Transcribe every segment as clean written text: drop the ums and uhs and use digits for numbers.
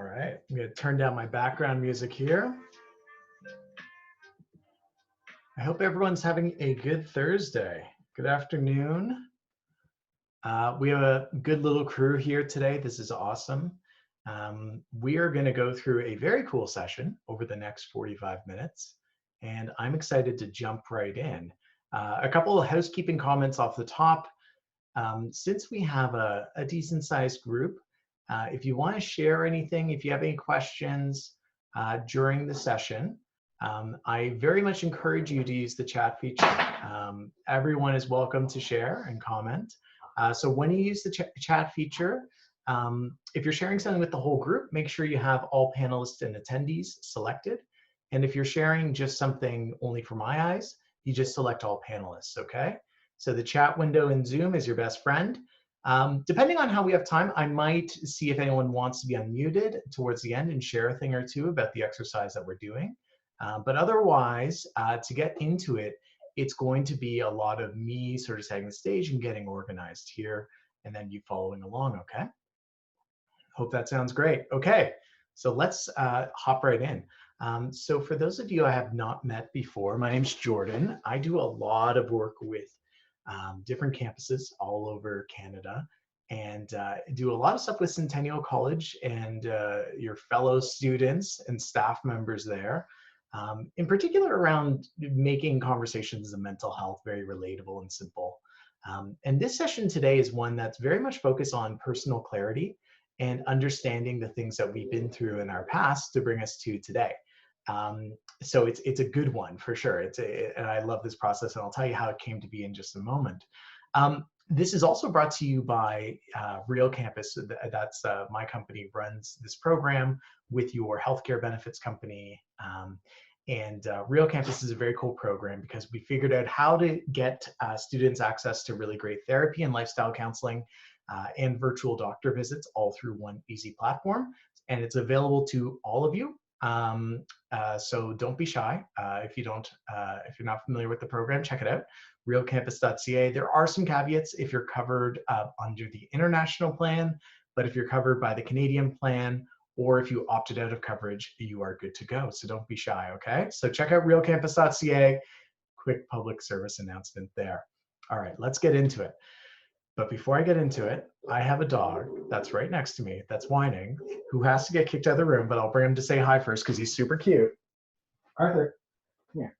right, I'm going to turn down my background music here. I hope everyone's having a good Thursday. Good afternoon. We have a good little crew here today. This is awesome. We are going to go through a very cool session over the next 45 minutes, and I'm excited to jump right in. A couple of housekeeping comments off the top. Since we have a decent sized group, if you want to share anything, if you have any questions during the session, I very much encourage you to use the chat feature. Everyone is welcome to share and comment. So when you use the chat feature, if you're sharing something with the whole group, make sure you have all panelists and attendees selected. And if you're sharing just something only for my eyes, you just select all panelists, okay? So the chat window in Zoom is your best friend. Depending on how we have time, I might see if anyone wants to be unmuted towards the end and share a thing or two about the exercise that we're doing. But otherwise, to get into it, it's going to be a lot of me sort of setting the stage and getting organized here, and then you following along, okay? Hope that sounds great. Okay, so let's hop right in. So for those of you I have not met before, my name's Jordan. I do a lot of work with different campuses all over Canada, and do a lot of stuff with Centennial College and your fellow students and staff members there. In particular around making conversations of mental health very relatable and simple. And this session today is one that's very much focused on personal clarity and understanding the things that we've been through in our past to bring us to today. So it's a good one for sure. And I love this process, and I'll tell you how it came to be in just a moment. This is also brought to you by Real Campus. That's my company runs this program with your healthcare benefits company. And Real Campus is a very cool program because we figured out how to get students access to really great therapy and lifestyle counseling and virtual doctor visits all through one easy platform. And it's available to all of you. So don't be shy. If you're not familiar with the program, check it out, realcampus.ca. There are some caveats if you're covered under the international plan, but if you're covered by the Canadian plan, or if you opted out of coverage, you are good to go. So don't be shy, okay? So check out realcampus.ca. Quick public service announcement there. All right, let's get into it. But before I get into it, I have a dog that's right next to me that's whining, who has to get kicked out of the room, but I'll bring him to say hi first because he's super cute. Arthur, come here.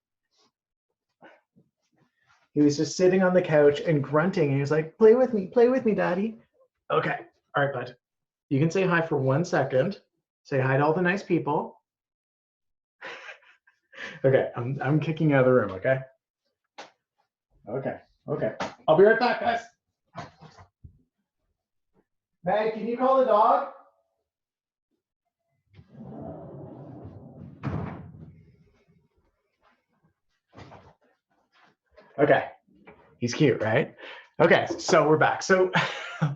He was just sitting on the couch and grunting, and he was like, play with me, daddy. Okay, all right, bud. You can say hi for 1 second. Say hi to all the nice people. Okay, I'm kicking you out of the room, okay? Okay. I'll be right back, guys. Meg, can you call the dog? Okay, he's cute, right? Okay, so we're back. So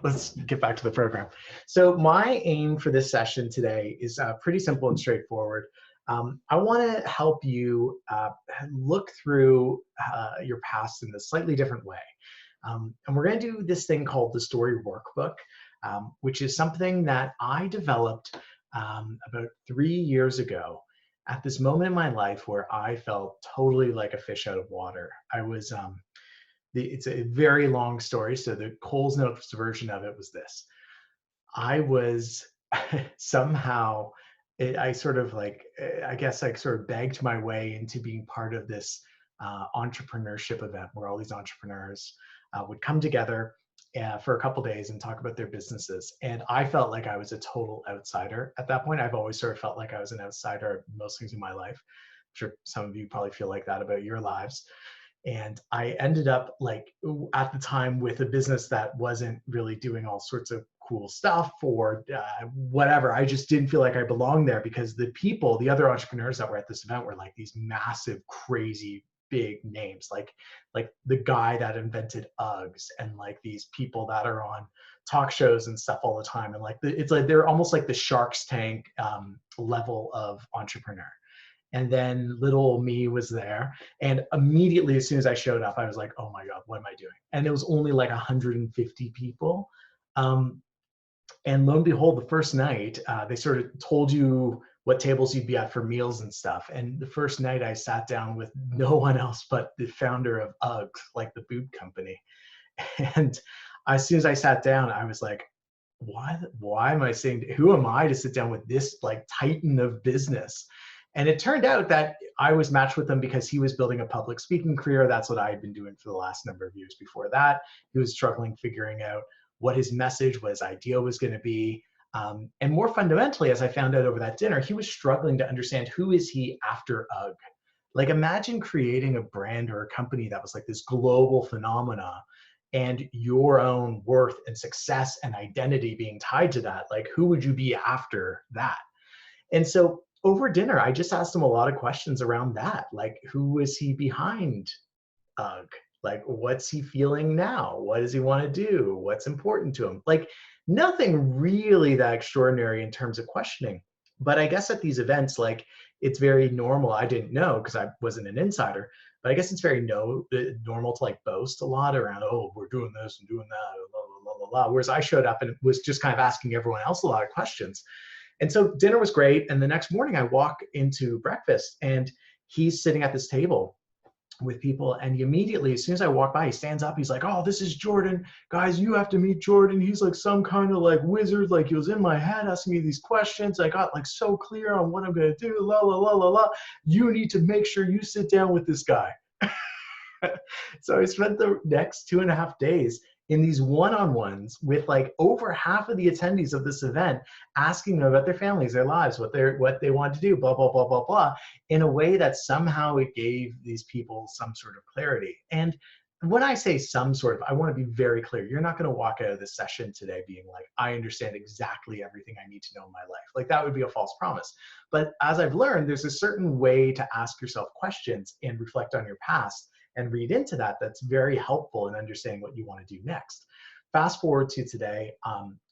let's get back to the program. So my aim for this session today is pretty simple and straightforward. I want to help you look through your past in a slightly different way. And we're going to do this thing called the Story Workbook, which is something that I developed about 3 years ago at this moment in my life where I felt totally like a fish out of water. I was, it's a very long story, so the Coles Notes version of it was this. I was somehow, I sort of like, I guess I sort of begged my way into being part of this entrepreneurship event where all these entrepreneurs would come together for a couple days and talk about their businesses. And I felt like I was a total outsider at that point. I've always sort of felt like I was an outsider at most things in my life. I'm sure some of you probably feel like that about your lives. And I ended up like at the time with a business that wasn't really doing all sorts of cool stuff or whatever. I just didn't feel like I belonged there because the people, the other entrepreneurs that were at this event were like these massive, crazy, big names, like the guy that invented Uggs and like these people that are on talk shows and stuff all the time. And like, it's like, they're almost like the Shark's Tank level of entrepreneur. And then little me was there. And immediately, as soon as I showed up, I was like, oh my God, what am I doing? And it was only like 150 people. And lo and behold, the first night, they sort of told you what tables you'd be at for meals and stuff. And the first night I sat down with no one else but the founder of UGG, like the boot company. And as soon as I sat down, I was like, why am I saying, who am I to sit down with this like titan of business? And it turned out that I was matched with him because he was building a public speaking career. That's what I had been doing for the last number of years before that. He was struggling figuring out what his message, what his idea was going to be. And more fundamentally, as I found out over that dinner, he was struggling to understand who is he after UGG. Like imagine creating a brand or a company that was like this global phenomena and your own worth and success and identity being tied to that. Like who would you be after that? And so over dinner, I just asked him a lot of questions around that. Like who is he behind UGG? Like what's he feeling now? What does he want to do? What's important to him? Like nothing really that extraordinary in terms of questioning. But I guess at these events, like it's very normal. I didn't know because I wasn't an insider, but I guess it's very normal to like boast a lot around, oh, we're doing this and doing that, blah, blah, blah, blah, blah. Whereas I showed up and was just kind of asking everyone else a lot of questions. And so dinner was great. And the next morning I walk into breakfast and he's sitting at this table with people, and he immediately, as soon as I walk by, he stands up, he's like, oh, this is Jordan, guys, you have to meet Jordan, he's like some kind of like wizard, like he was in my head asking me these questions, I got like so clear on what I'm going to do, la la la la la, you need to make sure you sit down with this guy. So I spent the next 2.5 days in these one-on-ones with like over half of the attendees of this event, asking them about their families, their lives, what they want to do, blah, blah, blah, blah, blah, in a way that somehow it gave these people some sort of clarity. And when I say some sort of, I want to be very clear. You're not going to walk out of this session today being like, I understand exactly everything I need to know in my life. Like that would be a false promise. But as I've learned, there's a certain way to ask yourself questions and reflect on your past and read into that. That's very helpful in understanding what you want to do next. Fast forward to today,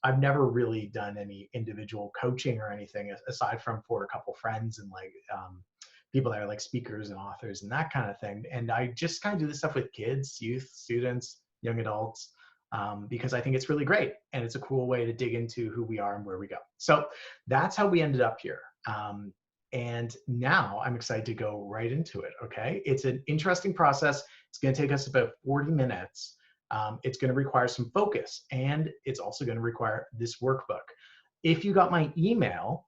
I've never really done any individual coaching or anything aside from for a couple friends and like people that are like speakers and authors and that kind of thing. And I just kind of do this stuff with kids, youth, students, young adults, because I think it's really great. And it's a cool way to dig into who we are and where we go. So that's how we ended up here. And now I'm excited to go right into it, okay? It's an interesting process. It's gonna take us about 40 minutes. It's gonna require some focus, and it's also gonna require this workbook. If you got my email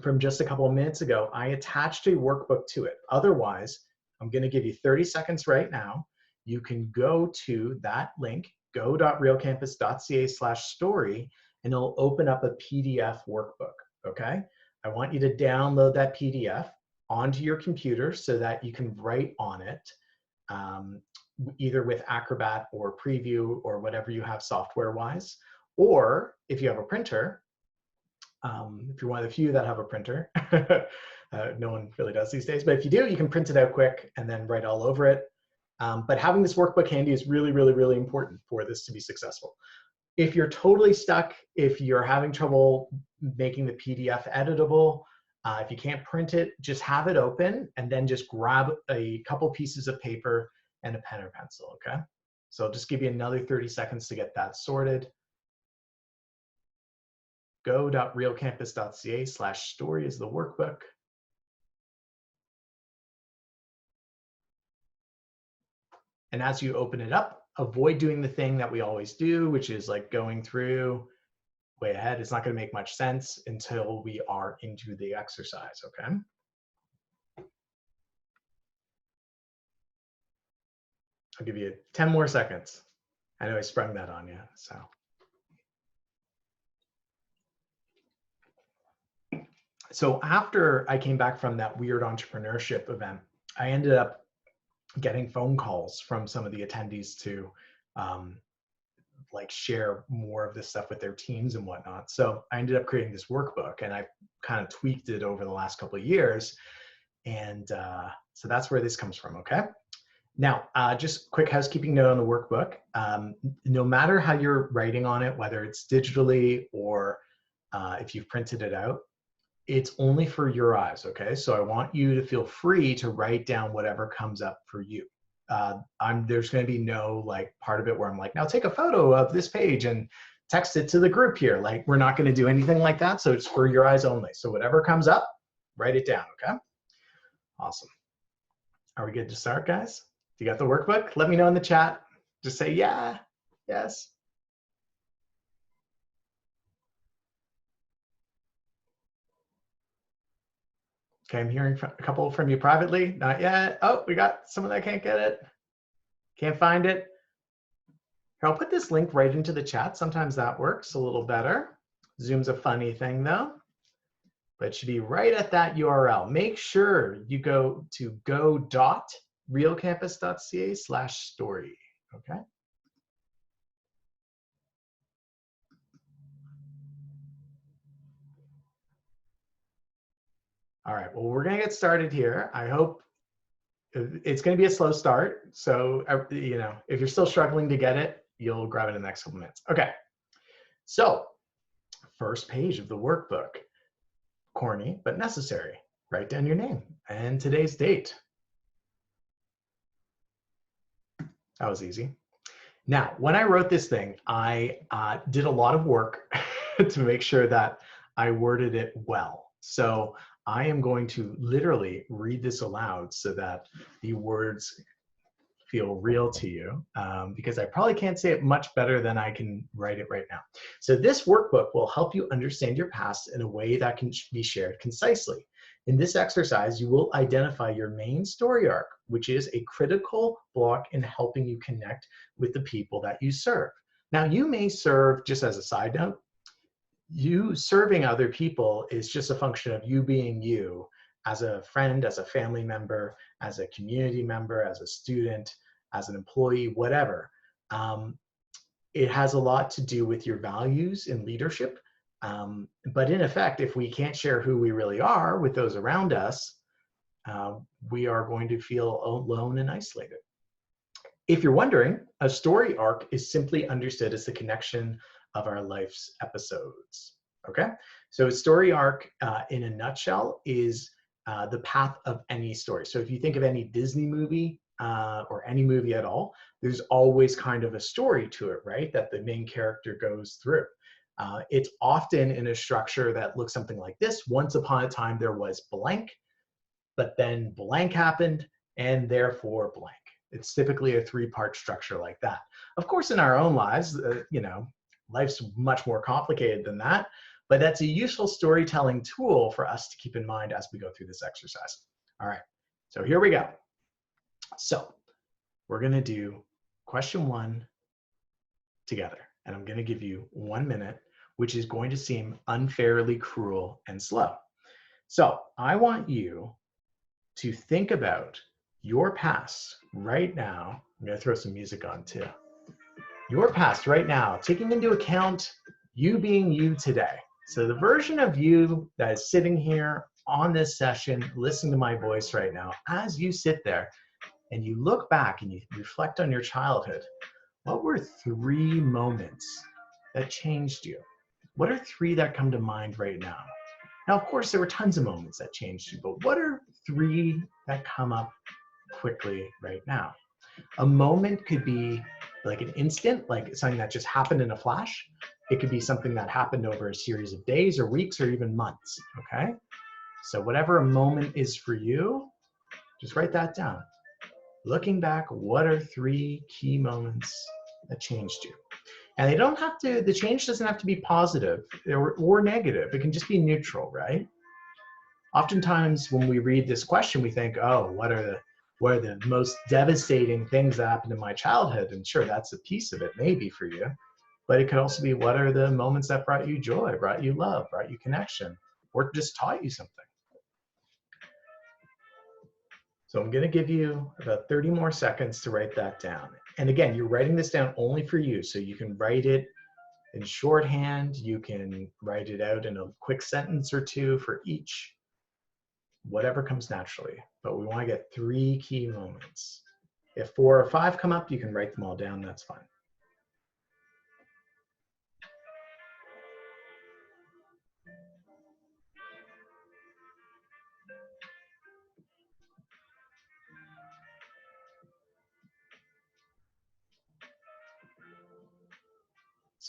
from just a couple of minutes ago, I attached a workbook to it. Otherwise, I'm gonna give you 30 seconds right now. You can go to that link, go.realcampus.ca/story, and it'll open up a PDF workbook, okay? I want you to download that PDF onto your computer so that you can write on it, either with Acrobat or Preview or whatever you have software-wise. Or if you have a printer, if you're one of the few that have a printer, no one really does these days, but if you do, you can print it out quick and then write all over it. But having this workbook handy is really, really, really important for this to be successful. If you're totally stuck, if you're having trouble making the PDF editable, if you can't print it, just have it open and then just grab a couple pieces of paper and a pen or pencil, okay? So I'll just give you another 30 seconds to get that sorted. Go.realcampus.ca/story is the workbook. And as you open it up, avoid doing the thing that we always do, which is like going through way ahead. It's not going to make much sense until we are into the exercise, okay? I'll give you 10 more seconds. I know I sprung that on you, so. So after I came back from that weird entrepreneurship event, I ended up getting phone calls from some of the attendees to like share more of this stuff with their teams and whatnot. So I ended up creating this workbook, and I kind of tweaked it over the last couple of years. And so that's where this comes from, okay? Now, just quick housekeeping note on the workbook. No matter how you're writing on it, whether it's digitally or if you've printed it out, it's only for your eyes, okay? So I want you to feel free to write down whatever comes up for you. There's going to be no like part of it where I'm like, now take a photo of this page and text it to the group here. Like, we're not going to do anything like that, so it's for your eyes only. So whatever comes up, write it down, okay? Awesome. Are we good to start, guys? You got the workbook? Let me know in the chat. Just say yeah, yes. Okay, I'm hearing a couple from you privately. Not yet. Oh, we got someone that can't get it. Can't find it. Here, I'll put this link right into the chat. Sometimes that works a little better. Zoom's a funny thing though, but it should be right at that URL. Make sure you go to go.realcampus.ca/story, okay? All right, well, we're gonna get started here. I hope it's gonna be a slow start. So, you know, if you're still struggling to get it, you'll grab it in the next couple minutes. Okay, so first page of the workbook. Corny, but necessary. Write down your name and today's date. That was easy. Now, when I wrote this thing, I did a lot of work to make sure that I worded it well. So I am going to literally read this aloud so that the words feel real to you, because I probably can't say it much better than I can write it right now. So this workbook will help you understand your past in a way that can be shared concisely. In this exercise, you will identify your main story arc, which is a critical block in helping you connect with the people that you serve. Now, you may serve, just as a side note, you serving other people is just a function of you being you as a friend, as a family member, as a community member, as a student, as an employee, whatever. It has a lot to do with your values in leadership. But in effect, if we can't share who we really are with those around us, we are going to feel alone and isolated. If you're wondering, a story arc is simply understood as the connection of our life's episodes, okay? So a story arc, in a nutshell, is the path of any story. So if you think of any Disney movie or any movie at all, there's always kind of a story to it, right? That the main character goes through. It's often in a structure that looks something like this. Once upon a time, there was blank, but then blank happened, and therefore blank. It's typically a three-part structure like that. Of course, in our own lives, you know, life's much more complicated than that, but that's a useful storytelling tool for us to keep in mind as we go through this exercise. All right, so here we go. So we're gonna do question 1 together, and I'm gonna give you 1 minute, which is going to seem unfairly cruel and slow. So I want you to think about your past right now. I'm gonna throw some music on too. Your past right now, taking into account you being you today. So the version of you that is sitting here on this session, listening to my voice right now, as you sit there and you look back and you reflect on your childhood, what were 3 moments that changed you? What are 3 that come to mind right now? Now, of course, there were tons of moments that changed you, but what are 3 that come up quickly right now? A moment could be like an instant, like something that just happened in a flash. It could be something that happened over a series of days or weeks or even months, okay? So whatever a moment is for you, just write that down. Looking back, what are 3 key moments that changed you? And they don't have to, the change doesn't have to be positive or negative. It can just be neutral, right? Oftentimes when we read this question, we think, oh, what are the most devastating things that happened in my childhood? And sure, that's a piece of it, maybe for you. But it could also be, what are the moments that brought you joy, brought you love, brought you connection, or just taught you something? So I'm going to give you about 30 more seconds to write that down. And again, you're writing this down only for you, so you can write it in shorthand, you can write it out in a quick sentence or 2 for each, whatever comes naturally. But we want to get 3 key moments. If 4 or 5 come up, you can write them all down, that's fine.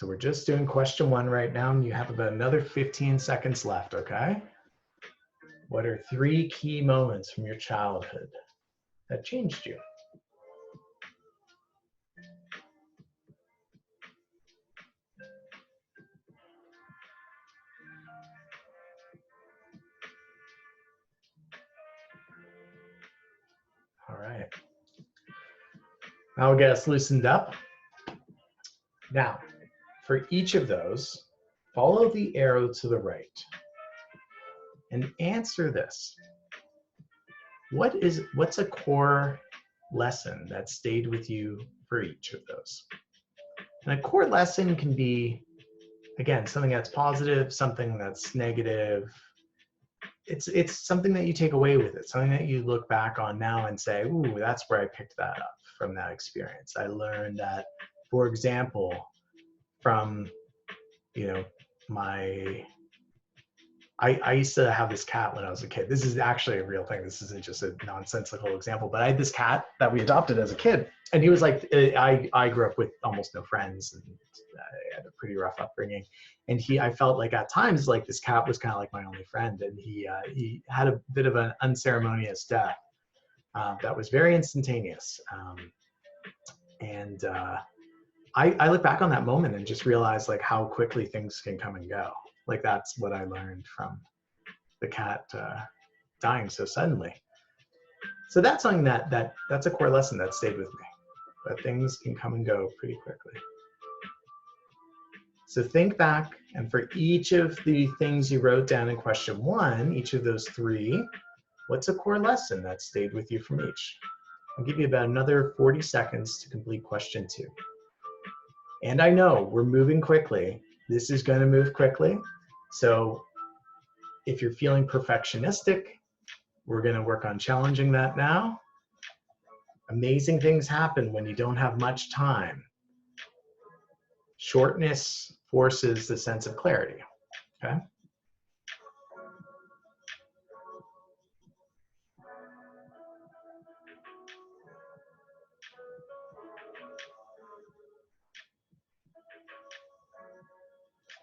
So we're just doing question 1 right now, and you have about another 15 seconds left, okay? What are 3 key moments from your childhood that changed you? All right. Now we'll get us loosened up. Now, for each of those, follow the arrow to the right and answer this. What's a core lesson that stayed with you for each of those? And a core lesson can be, again, something that's positive, something that's negative. It's something that you take away with it, something that you look back on now and say, ooh, that's where I picked that up from that experience. I learned that, for example, from, I used to have this cat when I was a kid. This is actually a real thing. This isn't just a nonsensical example, but I had this cat that we adopted as a kid. And he was like, I grew up with almost no friends, and I had a pretty rough upbringing. And I felt like at times, like this cat was kind of like my only friend. And he had a bit of an unceremonious death that was very instantaneous. I look back on that moment and just realize like how quickly things can come and go. Like that's what I learned from the cat dying so suddenly. So that's something that's a core lesson that stayed with me. That things can come and go pretty quickly. So think back, and for each of the things you wrote down in question 1, each of those 3, what's a core lesson that stayed with you from each? I'll give you about another 40 seconds to complete question 2. And I know we're moving quickly. This is going to move quickly. So if you're feeling perfectionistic, we're going to work on challenging that now. Amazing things happen when you don't have much time. Shortness forces the sense of clarity, okay?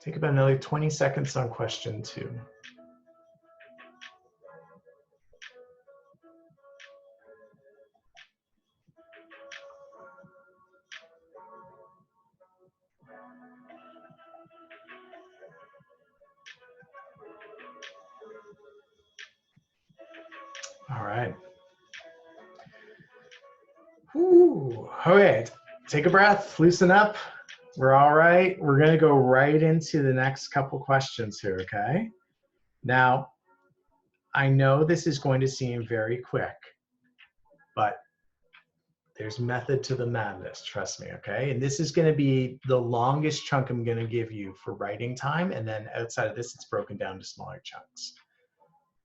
Take about another 20 seconds on question 2. All right. Whew. All right, take a breath, loosen up. We're all right. We're gonna go right into the next couple questions here, okay? Now, I know this is going to seem very quick, but there's method to the madness, trust me, okay? And this is gonna be the longest chunk I'm gonna give you for writing time, and then outside of this, it's broken down to smaller chunks.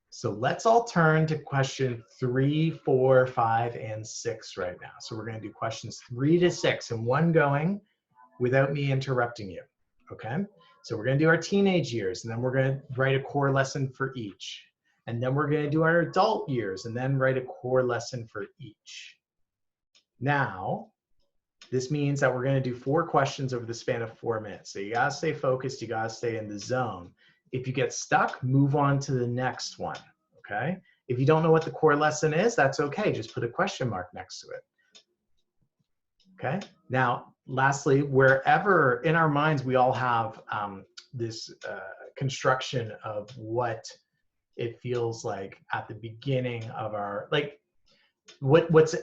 So let's all turn to question 3, 4, 5, and 6 right now. So we're gonna do questions 3 to 6 in one going without me interrupting you, okay? So we're gonna do our teenage years, and then we're gonna write a core lesson for each. And then we're gonna do our adult years, and then write a core lesson for each. Now, this means that we're gonna do 4 questions over the span of 4 minutes. So you gotta stay focused, you gotta stay in the zone. If you get stuck, move on to the next one, okay? If you don't know what the core lesson is, that's okay, just put a question mark next to it. Okay, now lastly, wherever in our minds we all have this construction of what it feels like at the beginning of our, like what's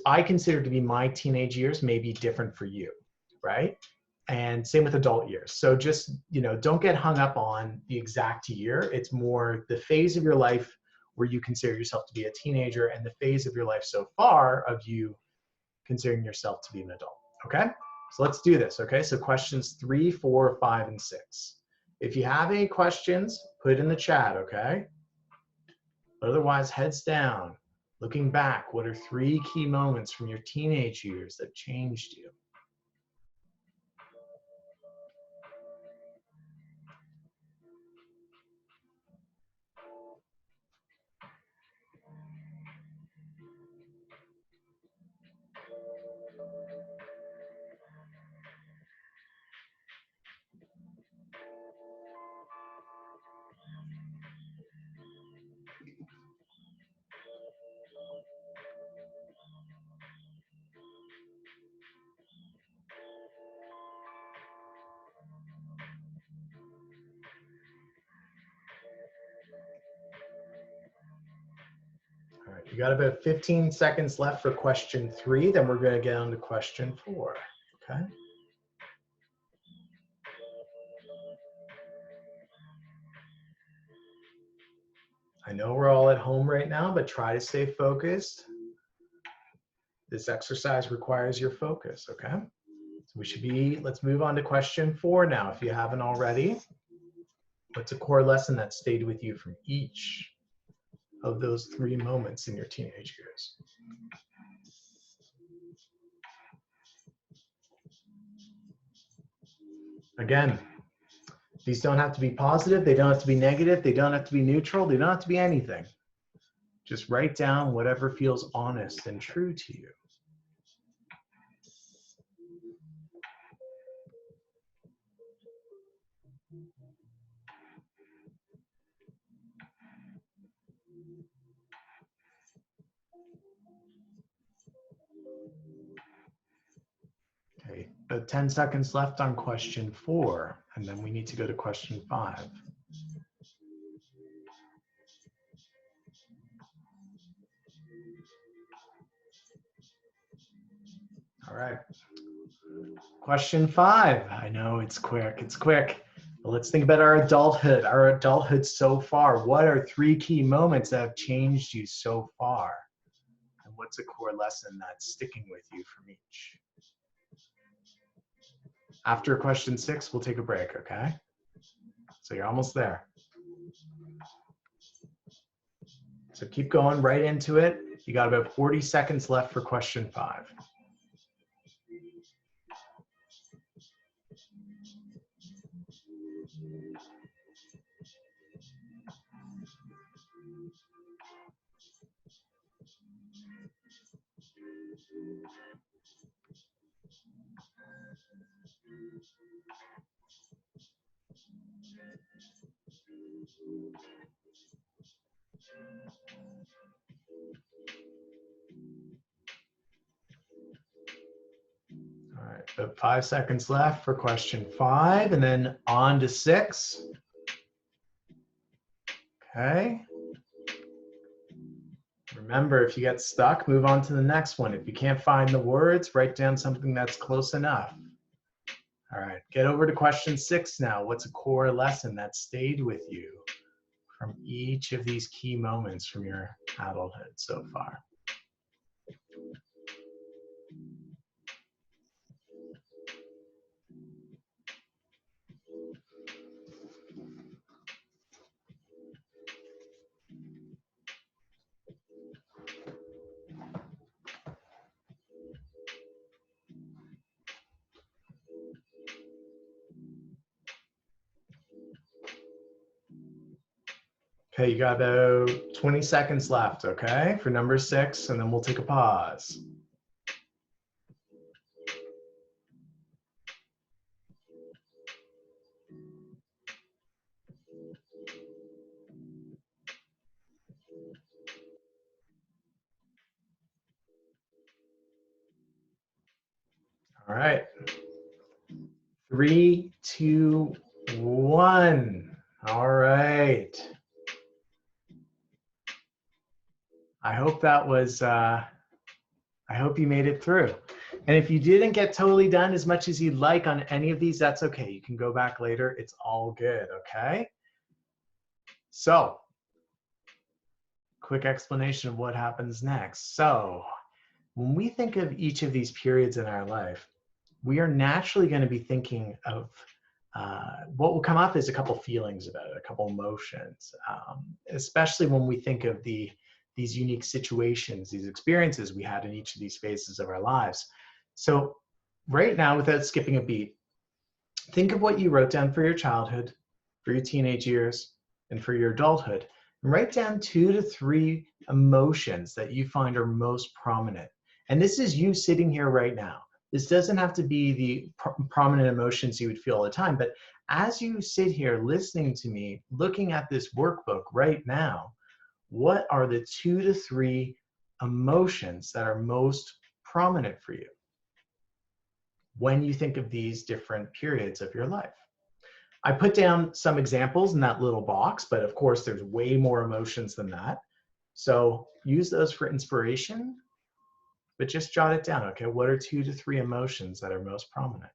I consider to be my teenage years may be different for you, right? And same with adult years. So just, don't get hung up on the exact year. It's more the phase of your life where you consider yourself to be a teenager, and the phase of your life so far of you considering yourself to be an adult, okay? So let's do this, okay? So questions 3, 4, 5, and 6. If you have any questions, put it in the chat, okay? But otherwise, heads down. Looking back, what are 3 key moments from your teenage years that changed you? All right, you got about 15 seconds left for question 3, then we're going to get on to question 4, okay? I know we're all at home right now, but try to stay focused. This exercise requires your focus, okay? So let's move on to question 4 now, if you haven't already. What's a core lesson that stayed with you from each of those 3 moments in your teenage years? Again, these don't have to be positive, they don't have to be negative, they don't have to be neutral, they don't have to be anything. Just write down whatever feels honest and true to you. Okay, about 10 seconds left on question 4, and then we need to go to question 5. All right. Question 5. I know it's quick, But let's think about our adulthood so far. What are 3 key moments that have changed you so far? And what's a core lesson that's sticking with you from each? After question 6, we'll take a break, okay? So you're almost there. So keep going right into it. You got about 40 seconds left for question 5. All right, about 5 seconds left for question 5, and then on to 6. Okay. Remember, if you get stuck, move on to the next one. If you can't find the words, write down something that's close enough. All right, get over to question 6 now. What's a core lesson that stayed with you from each of these key moments from your adulthood so far? Okay, you got about 20 seconds left, okay, for number 6, and then we'll take a pause. All right. 3, 2, 1. All right. I hope that was, I hope you made it through. And if you didn't get totally done as much as you'd like on any of these, that's okay. You can go back later. It's all good, okay? So, quick explanation of what happens next. So, when we think of each of these periods in our life, we are naturally going to be thinking of what will come up is a couple feelings about it, a couple emotions, especially when we think of these unique situations, these experiences we had in each of these phases of our lives. So right now, without skipping a beat, think of what you wrote down for your childhood, for your teenage years, and for your adulthood. And write down 2 to 3 emotions that you find are most prominent. And this is you sitting here right now. This doesn't have to be the prominent emotions you would feel all the time, but as you sit here listening to me, looking at this workbook right now, what are the 2 to 3 emotions that are most prominent for you when you think of these different periods of your life? I put down some examples in that little box, but of course there's way more emotions than that. So use those for inspiration, but just jot it down. Okay, what are 2 to 3 emotions that are most prominent?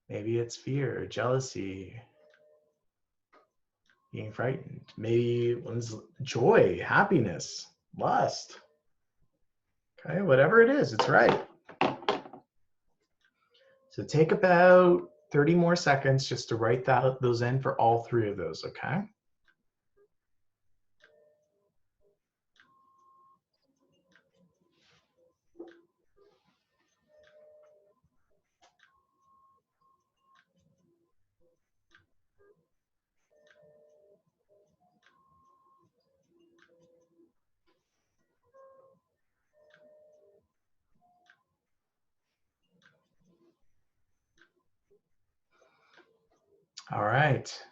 Maybe it's fear, jealousy, being frightened. Maybe one's joy, happiness, lust. Okay, whatever it is, it's right. So take about 30 more seconds just to write those in for all 3 of those, okay? All right,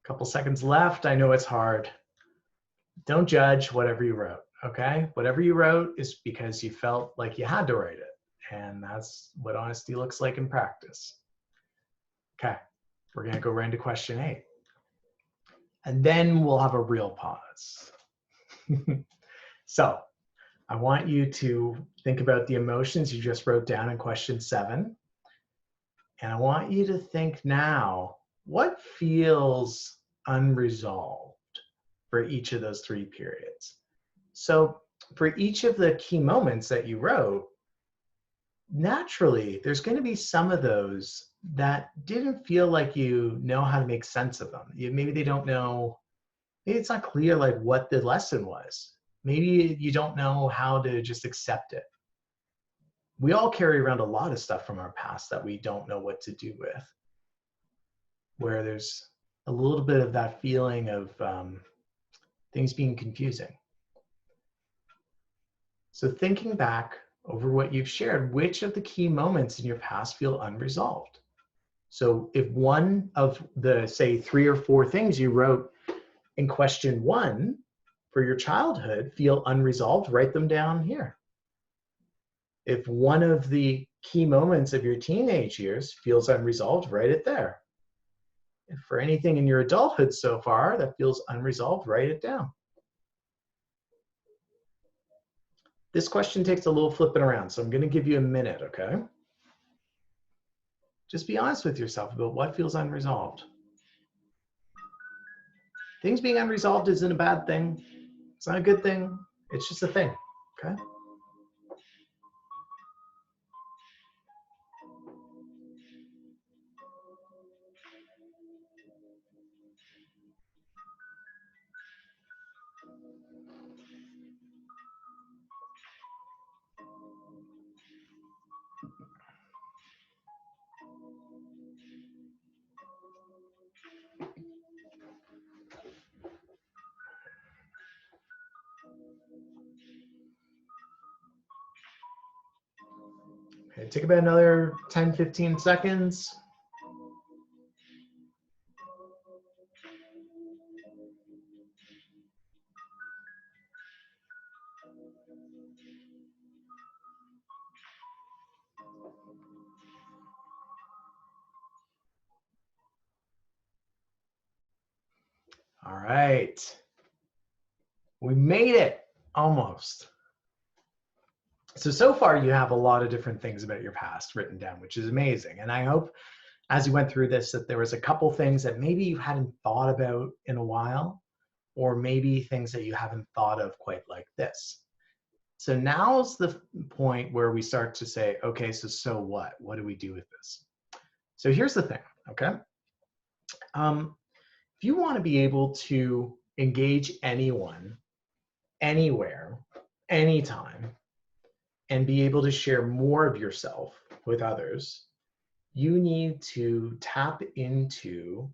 a couple seconds left. I know it's hard. Don't judge whatever you wrote, okay? Whatever you wrote is because you felt like you had to write it. And that's what honesty looks like in practice. Okay, we're gonna go right into question 8. And then we'll have a real pause. So I want you to think about the emotions you just wrote down in question 7. And I want you to think now, what feels unresolved for each of those 3 periods? So for each of the key moments that you wrote, naturally, there's going to be some of those that didn't feel like you know how to make sense of them. Maybe they don't know, maybe it's not clear like what the lesson was. Maybe you don't know how to just accept it. We all carry around a lot of stuff from our past that we don't know what to do with, where there's a little bit of that feeling of things being confusing. So thinking back over what you've shared, which of the key moments in your past feel unresolved? So if one of the, say, 3 or 4 things you wrote in question 1 for your childhood feel unresolved, write them down here. If one of the key moments of your teenage years feels unresolved, write it there. If for anything in your adulthood so far that feels unresolved, write it down. This question takes a little flipping around, so I'm going to give you a minute, okay? Just be honest with yourself about what feels unresolved. Things being unresolved isn't a bad thing. It's not a good thing. It's just a thing, okay? Okay, take about another 10, 15 seconds. All right. We made it, almost. So far you have a lot of different things about your past written down, which is amazing. And I hope as you went through this that there was a couple things that maybe you hadn't thought about in a while, or maybe things that you haven't thought of quite like this. So now's the point where we start to say, okay, so what? What do we do with this? So here's the thing, okay? If you want to be able to engage anyone, anywhere, anytime, and be able to share more of yourself with others, you need to tap into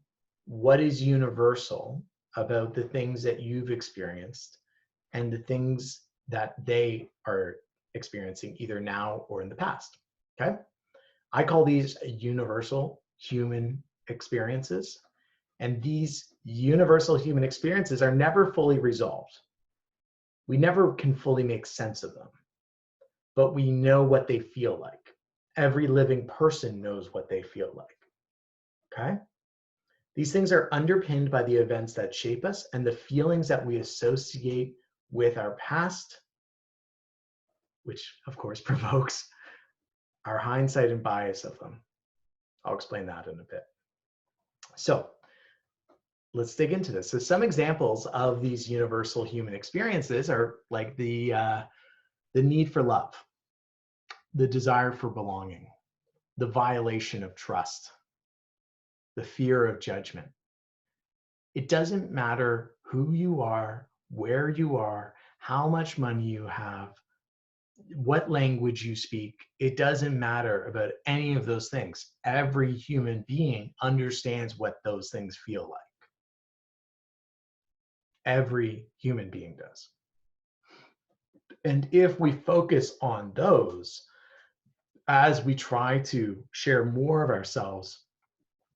what is universal about the things that you've experienced and the things that they are experiencing either now or in the past, okay? I call these universal human experiences. And these universal human experiences are never fully resolved. We never can fully make sense of them, but we know what they feel like. every living person knows what they feel like. Okay? These things are underpinned by the events that shape us and the feelings that we associate with our past, which of course provokes our hindsight and bias of them. I'll explain that in a bit. So let's dig into this. So some examples of these universal human experiences are like the need for love, the desire for belonging, the violation of trust, the fear of judgment. It doesn't matter who you are, where you are, how much money you have, what language you speak. It doesn't matter about any of those things. Every human being understands what those things feel like. Every human being does. And if we focus on those as we try to share more of ourselves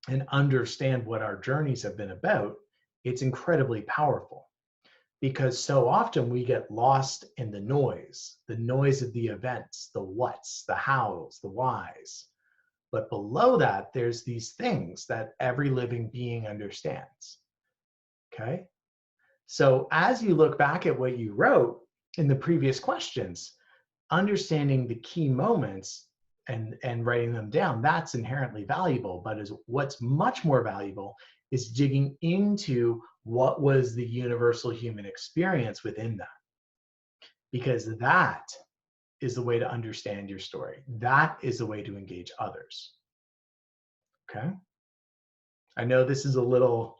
and understand what our journeys have been about, it's incredibly powerful, because so often we get lost in the noise of the events, the whats, the hows, the whys. But below that, there's these things that every living being understands. Okay? So as you look back at what you wrote in the previous questions, understanding the key moments and writing them down, that's inherently valuable. But what's much more valuable is digging into what was the universal human experience within that. Because that is the way to understand your story. That is the way to engage others. Okay? I know this is a little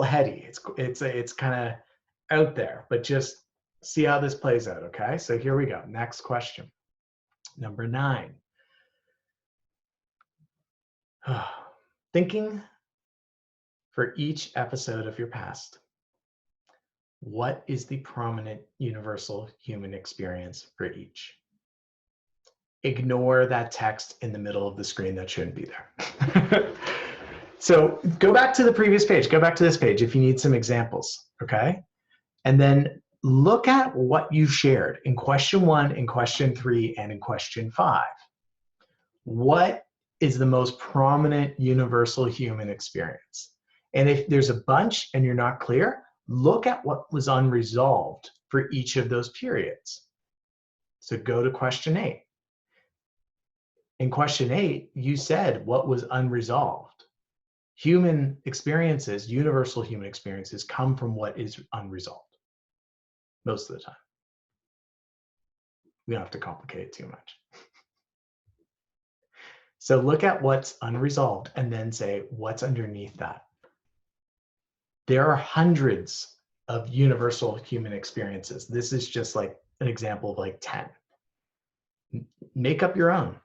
heady. It's kind of out there, but just see how this plays out, okay? So here we go. Next question. Number 9. Thinking for each episode of your past, what is the prominent universal human experience for each? Ignore that text in the middle of the screen that shouldn't be there. So go back to the previous page. Go back to this page if you need some examples, okay? And then look at what you shared in question 1, in question 3, and in question 5. What is the most prominent universal human experience? And if there's a bunch and you're not clear, look at what was unresolved for each of those periods. So go to question 8. In question 8, you said what was unresolved. Human experiences, universal human experiences, come from what is unresolved most of the time. We don't have to complicate it too much. So look at what's unresolved and then say, what's underneath that? There are hundreds of universal human experiences. This is just like an example of like 10. Make up your own.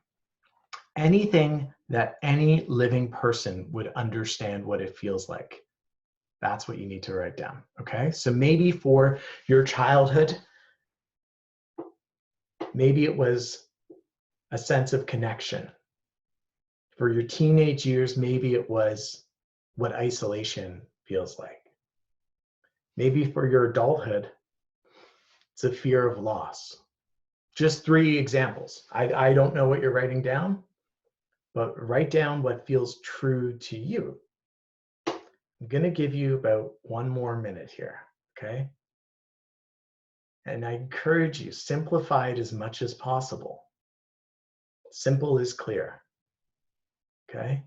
Anything that any living person would understand what it feels like. That's what you need to write down, okay? So maybe for your childhood, maybe it was a sense of connection. For your teenage years, maybe it was what isolation feels like. Maybe for your adulthood, it's a fear of loss. Just 3 examples. I don't know what you're writing down, but write down what feels true to you. I'm going to give you about 1 more minute here, okay? And I encourage you, simplify it as much as possible. Simple is clear, okay?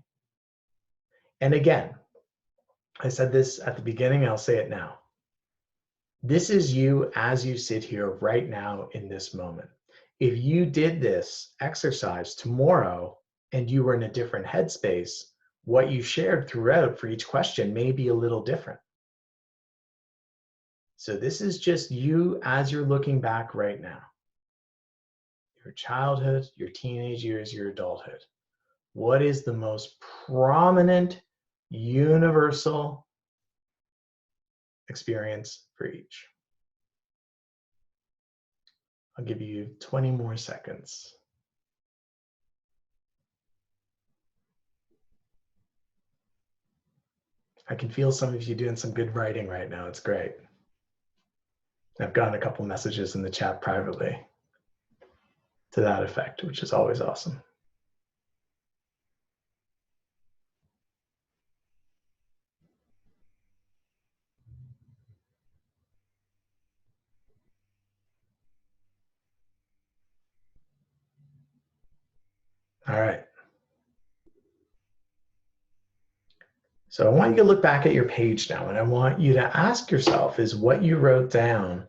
And again, I said this at the beginning, I'll say it now. This is you as you sit here right now in this moment. If you did this exercise tomorrow and you were in a different headspace, what you shared throughout for each question may be a little different. So this is just you as you're looking back right now. Your childhood, your teenage years, your adulthood. What is the most prominent universal experience for each? I'll give you 20 more seconds. I can feel some of you doing some good writing right now. It's great. I've gotten a couple messages in the chat privately to that effect, which is always awesome. All right. So I want you to look back at your page now, and I want you to ask yourself, is what you wrote down,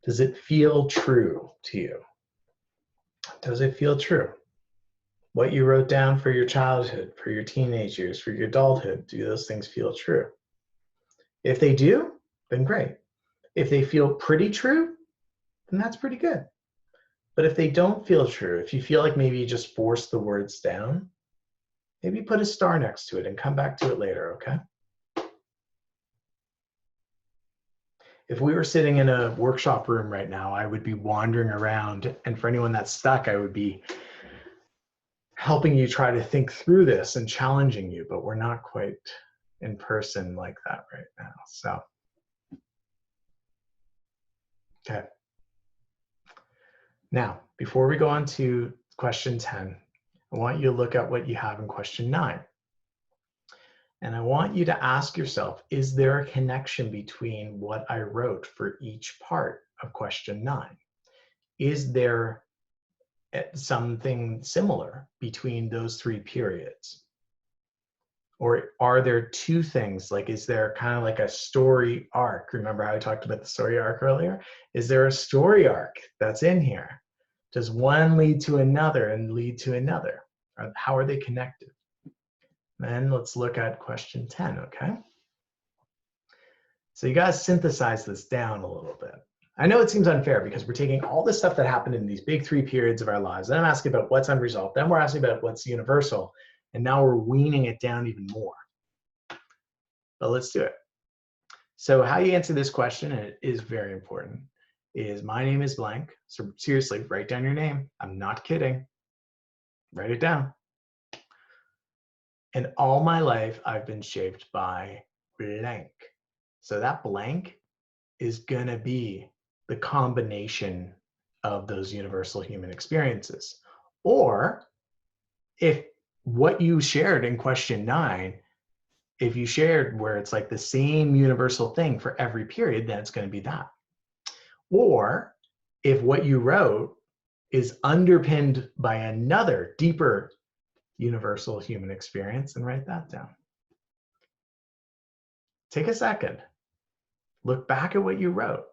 does it feel true to you? Does it feel true? What you wrote down for your childhood, for your teenage years, for your adulthood, do those things feel true? If they do, then great. If they feel pretty true, then that's pretty good. But if they don't feel true, if you feel like maybe you just forced the words down, maybe put a star next to it and come back to it later, okay? If we were sitting in a workshop room right now, I would be wandering around, and for anyone that's stuck, I would be helping you try to think through this and challenging you, but we're not quite in person like that right now. So, okay. Now, before we go on to question 10, I want you to look at what you have in question 9. And I want you to ask yourself, is there a connection between what I wrote for each part of question 9? Is there something similar between those 3 periods? Or are there 2 things? Like, is there kind of like a story arc? Remember how I talked about the story arc earlier? Is there a story arc that's in here? Does one lead to another and lead to another? Or how are they connected? Then let's look at question 10, okay? So you guys synthesize this down a little bit. I know it seems unfair because we're taking all the stuff that happened in these big 3 periods of our lives, and I'm asking about what's unresolved, then we're asking about what's universal, and now we're weaning it down even more. But let's do it. So how you answer this question, and it is very important, is my name is blank. So seriously, write down your name. I'm not kidding. Write it down. And all my life, I've been shaped by blank. So that blank is going to be the combination of those universal human experiences. Or if what you shared in question 9, if you shared where it's like the same universal thing for every period, then it's going to be that. Or if what you wrote is underpinned by another deeper universal human experience, then write that down. Take a second, look back at what you wrote,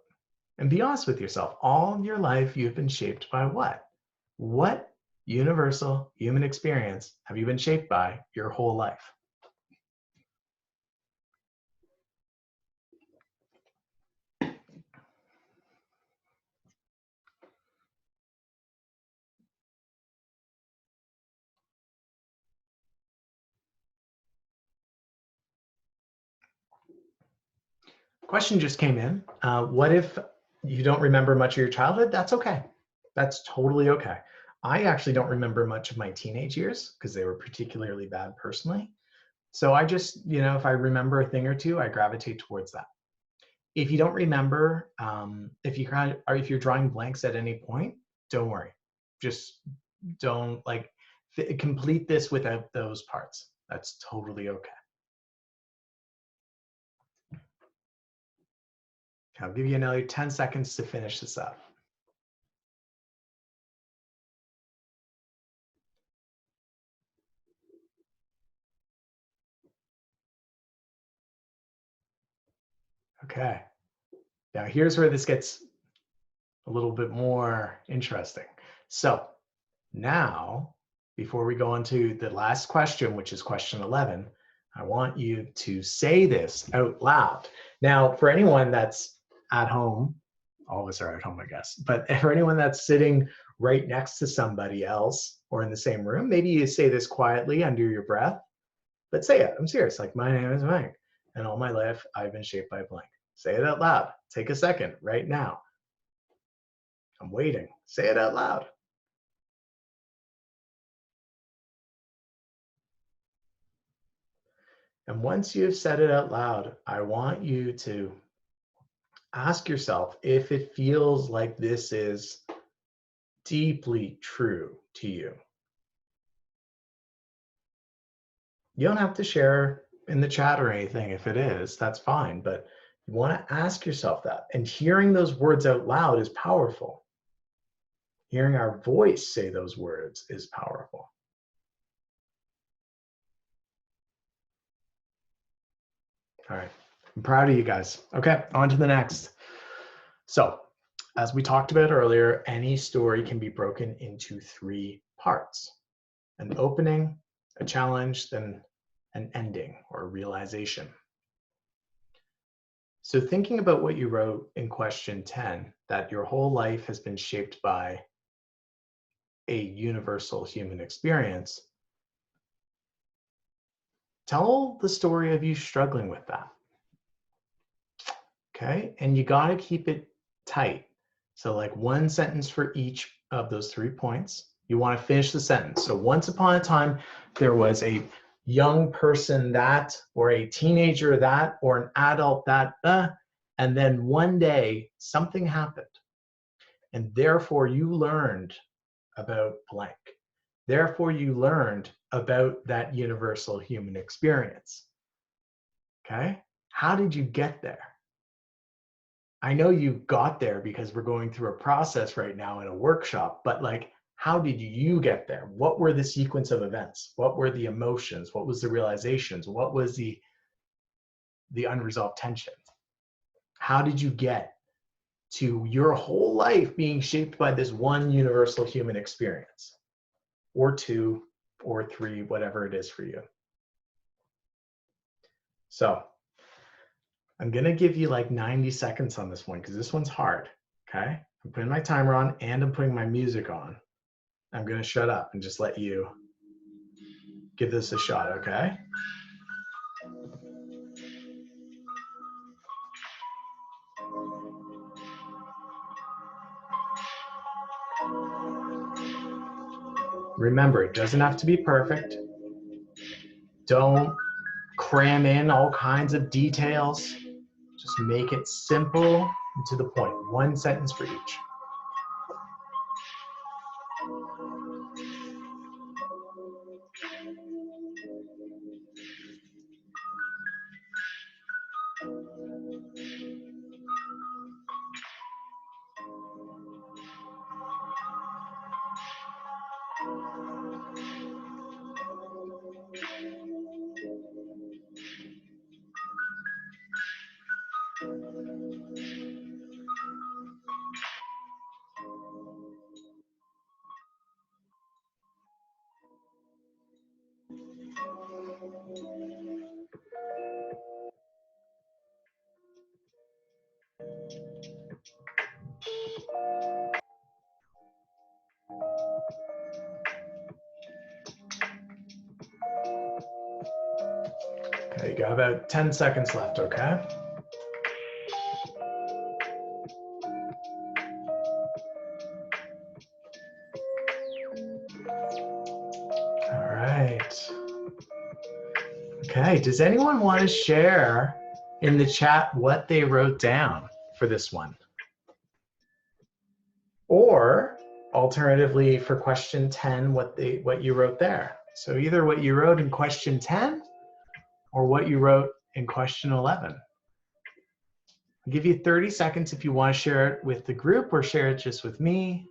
and be honest with yourself. All of your life, you've been shaped by what? What universal human experience have you been shaped by your whole life? Question just came in. What if you don't remember much of your childhood? That's okay. That's totally okay. I actually don't remember much of my teenage years because they were particularly bad personally. So I just, if I remember a thing or two, I gravitate towards that. If you don't remember, if you're drawing blanks at any point, don't worry. Just don't complete this without those parts. That's totally okay. I'll give you another 10 seconds to finish this up. Okay. Now here's where this gets a little bit more interesting. So now, before we go into the last question, which is question 11, I want you to say this out loud. Now, for anyone that's at home, all of us are at home, I guess, but for anyone that's sitting right next to somebody else or in the same room, maybe you say this quietly under your breath, but say it. I'm serious. Like, my name is Mike, and all my life I've been shaped by blank. Say it out loud. Take a second right now. I'm waiting. Say it out loud. And once you've said it out loud, I want you to ask yourself if it feels like this is deeply true to you. You don't have to share in the chat or anything if it is, that's fine, but you want to ask yourself that. And hearing those words out loud is powerful. Hearing our voice say those words is powerful. All right. I'm proud of you guys. Okay, on to the next. So, as we talked about earlier, any story can be broken into 3 parts: an opening, a challenge, then an ending or realization. So thinking about what you wrote in question 10, that your whole life has been shaped by a universal human experience, tell the story of you struggling with that. Okay, and you got to keep it tight. So like 1 sentence for each of those 3 points. You want to finish the sentence. So once upon a time, there was a young person that, or a teenager that, or an adult that, and then one day something happened. And therefore you learned about blank. Therefore you learned about that universal human experience. Okay, how did you get there? I know you got there because we're going through a process right now in a workshop, but like, how did you get there? What were the sequence of events? What were the emotions? What was the realizations? What was the unresolved tension? How did you get to your whole life being shaped by this one universal human experience? Or 2 or 3, whatever it is for you. So I'm gonna give you like 90 seconds on this one because this one's hard, okay? I'm putting my timer on and I'm putting my music on. I'm gonna shut up and just let you give this a shot, okay? Remember, it doesn't have to be perfect. Don't cram in all kinds of details. Just make it simple and to the point. 1 sentence for each. Okay, you got about 10 seconds left, okay? All right. Okay, does anyone want to share in the chat what they wrote down for this one? Or alternatively for question 10, what you wrote there. So either what you wrote in question 10 or what you wrote in question 11. I'll give you 30 seconds if you want to share it with the group or share it just with me.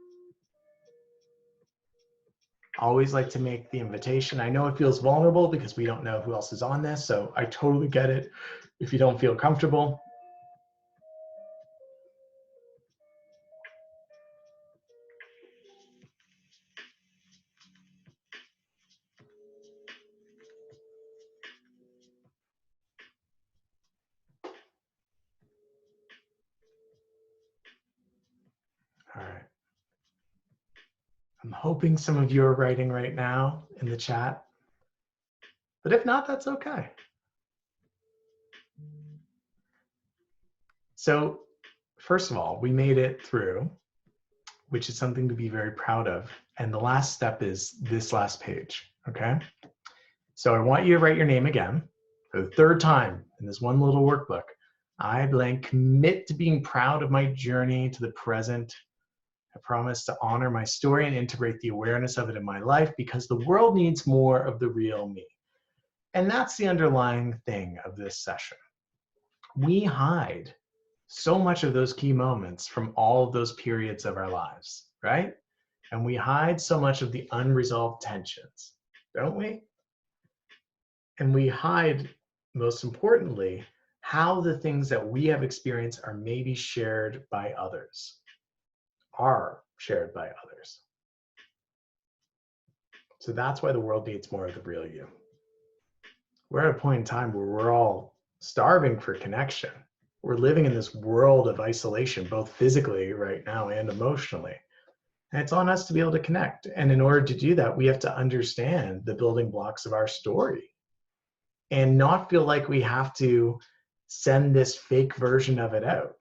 I always like to make the invitation. I know it feels vulnerable because we don't know who else is on this, so I totally get it if you don't feel comfortable. All right. I'm hoping some of you are writing right now in the chat, but if not, that's okay. So first of all, we made it through, which is something to be very proud of. And the last step is this last page, okay? So I want you to write your name again for the 3rd time in this one little workbook. I blank commit to being proud of my journey to the present. I promise to honor my story and integrate the awareness of it in my life because the world needs more of the real me. And that's the underlying thing of this session. We hide so much of those key moments from all of those periods of our lives, right? And we hide so much of the unresolved tensions, don't we? And we hide, most importantly, how the things that we have experienced are maybe shared by others, are shared by others. So that's why the world needs more of the real you. We're at a point in time where we're all starving for connection. We're living in this world of isolation, both physically right now and emotionally. And it's on us to be able to connect. And in order to do that, we have to understand the building blocks of our story and not feel like we have to send this fake version of it out.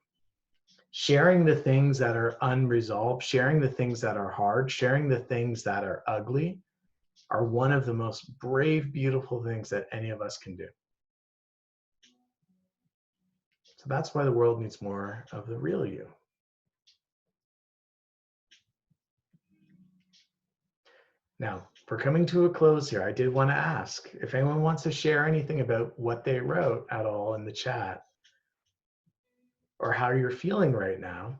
Sharing the things that are unresolved, sharing the things that are hard, sharing the things that are ugly are one of the most brave, beautiful things that any of us can do. So that's why the world needs more of the real you. Now, for coming to a close here, I did want to ask if anyone wants to share anything about what they wrote at all in the chat or how you're feeling right now.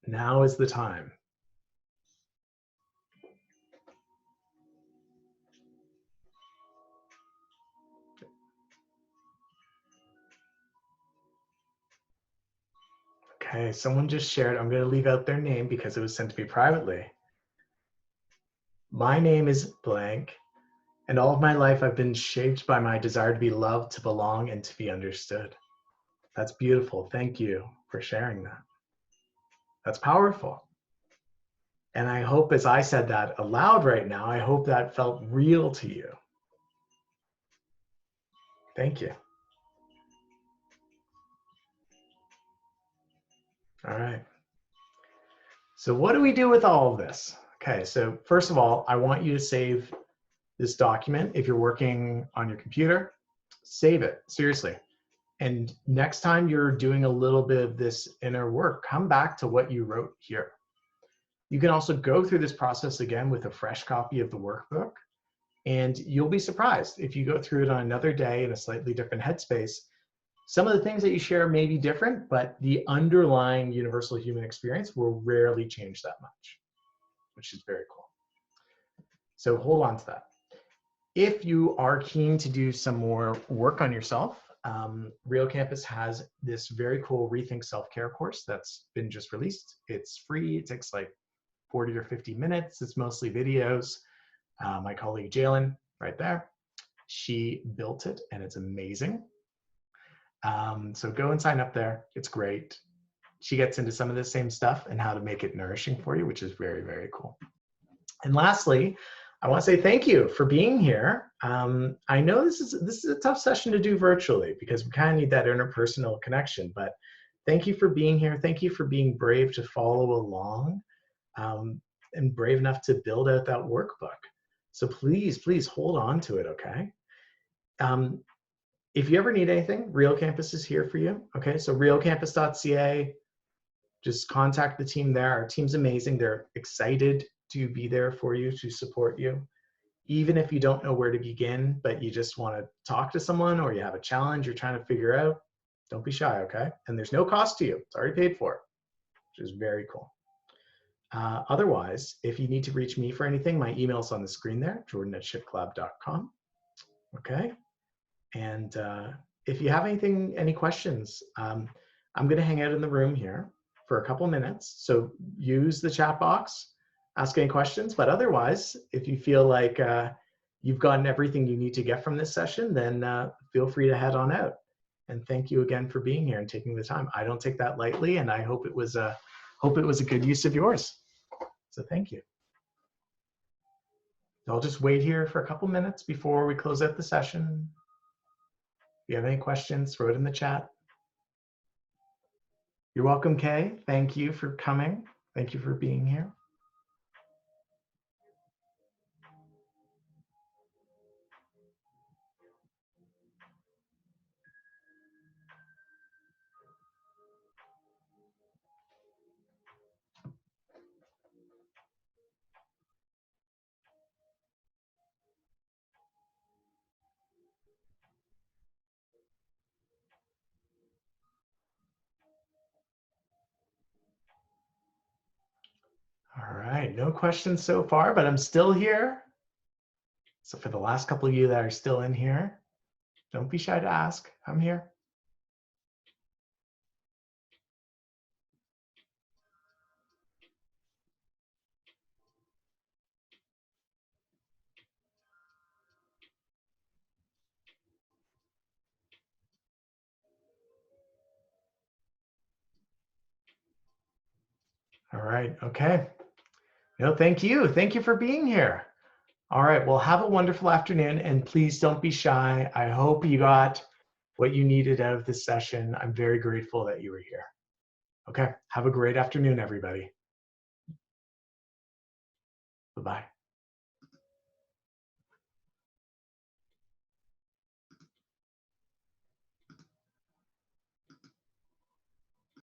Now is the time. Okay, someone just shared. I'm going to leave out their name because it was sent to me privately. My name is blank, and all of my life I've been shaped by my desire to be loved, to belong, and to be understood. That's beautiful. Thank you for sharing that. That's powerful. And I hope as I said that aloud right now, I hope that felt real to you. Thank you. All right. So what do we do with all of this? Okay, so first of all, I want you to save this document. If you're working on your computer, save it, seriously. And next time you're doing a little bit of this inner work, come back to what you wrote here. You can also go through this process again with a fresh copy of the workbook, and you'll be surprised if you go through it on another day in a slightly different headspace. Some of the things that you share may be different, but the underlying universal human experience will rarely change that much, which is very cool. So hold on to that. If you are keen to do some more work on yourself, Real Campus has this very cool Rethink Self-Care course that's been just released. It's free. It takes like 40 or 50 minutes. It's mostly videos. My colleague Jalen, right there, she built it and it's amazing. So go and sign up there. It's great. She gets into some of the same stuff and how to make it nourishing for you, which is very, very cool. And lastly, I want to say thank you for being here. I know this is a tough session to do virtually because we kind of need that interpersonal connection, but thank you for being here. Thank you for being brave to follow along and brave enough to build out that workbook. So please, please hold on to it, okay? If you ever need anything, Real Campus is here for you, okay? So realcampus.ca, just contact the team there. Our team's amazing. They're excited to be there for you, to support you. Even if you don't know where to begin, but you just want to talk to someone or you have a challenge you're trying to figure out, don't be shy, okay? And there's no cost to you. It's already paid for, which is very cool. Otherwise, if you need to reach me for anything, my email's on the screen there, jordan@shiftcollab.com, okay? And if you have any questions, I'm going to hang out in the room here for a couple minutes. So use the chat box, ask any questions. But otherwise, if you feel like you've gotten everything you need to get from this session, then feel free to head on out. And thank you again for being here and taking the time. I don't take that lightly, and I hope it was a good use of yours. So thank you. I'll just wait here for a couple minutes before we close out the session. If you have any questions, throw it in the chat. You're welcome, Kay. Thank you for coming. Thank you for being here. All right, no questions so far, but I'm still here. So for the last couple of you that are still in here, don't be shy to ask. I'm here. All right. Okay. No, thank you. Thank you for being here. All right. Well, have a wonderful afternoon, and please don't be shy. I hope you got what you needed out of this session. I'm very grateful that you were here. Okay. Have a great afternoon, everybody. Bye-bye.